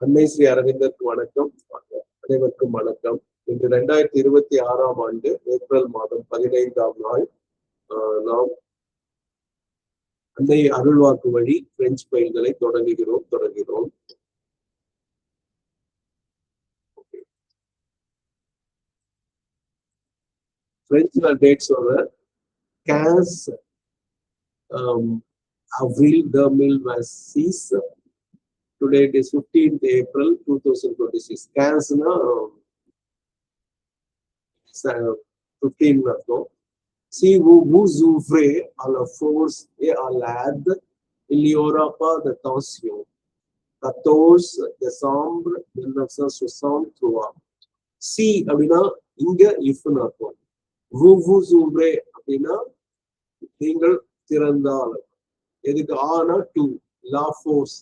அன்னை ஸ்ரீ அரவிந்தருக்கு வணக்கம். அனைவருக்கும் வணக்கம். இன்று 2026ஆம் ஆண்டு ஏப்ரல் மாதம் 15ஆம் நாள் நாம் அன்னை அருள்வாக்கு வழி பிரெஞ்சு பயில்களை தொடங்குகிறோம். French dates over 15 avril 2026. Today it is 15th April 2026. 15 na 15 அர்த்தம். Si vous ouvrez à la force et à l'aide, il y aura pas de tension. 14 décembre 1963. Si அப்படின்னா இங்க இஃப்னு அர்த்தம். vous ouvrez அப்படின்னா நீங்கள் திறந்தால். எதுக்கு? ஆனா டு லா ஃபோர்ஸ்,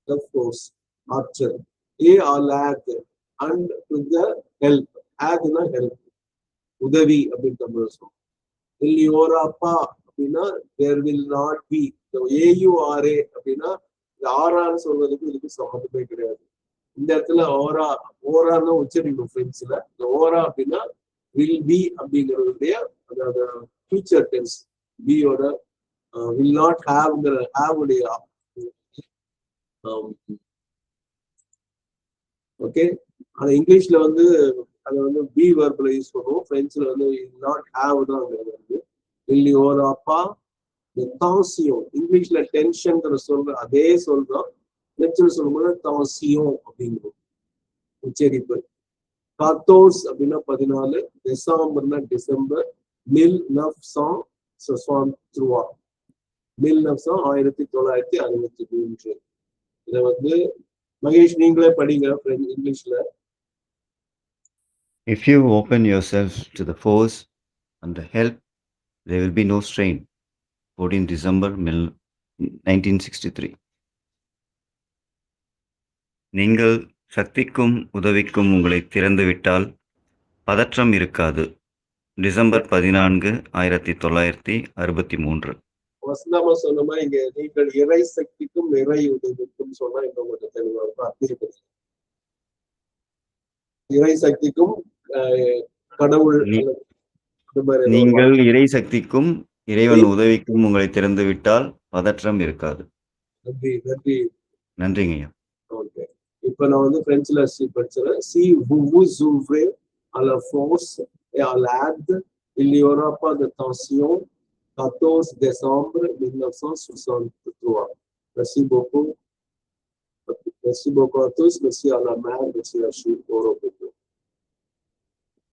the force, ஆற்றல். ஏ ஆல் ஆட் அண்ட் டு த ஹெல்ப். ஆட்னா ஹெல்ப், உதவி அப்படின்னு தமிழ் சொல்லுவோம். இல்லியோராப்பா அப்படின்னா there will not be. A U R A அப்படின்னா இந்த ஆறான்னு சொல்றதுக்கு இதுக்கு சம்மந்தமே கிடையாது. இந்த இடத்துல ஓரான்னு உச்சரிக்கணும் பிரெஞ்சுல. இந்த ஓரா அப்படின்னா வில் பி அப்படிங்கிறதுடைய அதாவது ஃபியூச்சர் டென்ஸ். பியோட வில் நாட் ஹாவ்ங்கிற ஹாவுடைய ஓகே. ஆனா இங்கிலீஷ்ல வந்து அதை வந்து பி வெர்ப்ல யூஸ் பண்ணுவோம். பிரெஞ்சுல வந்து நாட் ஹாவ் தான் வந்து இல்லி ஓராப்பா தாசியம். இங்கிலீஷ்ல டென்ஷன் சொல்ற அதே சொல்றோம். பிரெஞ்சுல சொல்லும்போது தாசியம் அப்படிங்கிறோம் உச்சரிப்பு. 14 அப்படின்னா 14, டெசம்பர்னா டிசம்பர், 1963 1963. இதை வந்து மகேஷ் நீங்களே படிங்க இங்கிலீஷ்ல. If you open yourself to the force and the help, there will be no strain. 14 December 1963. நீங்கள் சக்திக்கும் உதவிக்கும் உங்களை திறந்துவிட்டால் பதற்றம் இருக்காது. டிசம்பர் 14, 1963. வசந்தமா சொன்ன மாதிரி இங்க நீங்கள் இறை சக்திக்கும் இறை உதவிக்கும் சொன்னா இன்னும் கொஞ்சம் தெளிவாக இறை சக்திக்கும் கடவுள். நீங்கள் இறை சக்திக்கும் இறைவன் உதவிக்கும் உங்களை திறந்து விட்டால் பதற்றம் இருக்காது. நன்றிங்க ஐயா. ஓகே, இப்ப நான் வந்து பிரெஞ்சுல படிச்சுறேன். Si vous ouvrez à la force et à l'aide, il n'y aura pas de tension. 14 décembre 1963. Merci beaucoup. Merci beaucoup à tous. Merci à la mère. Merci à Chou.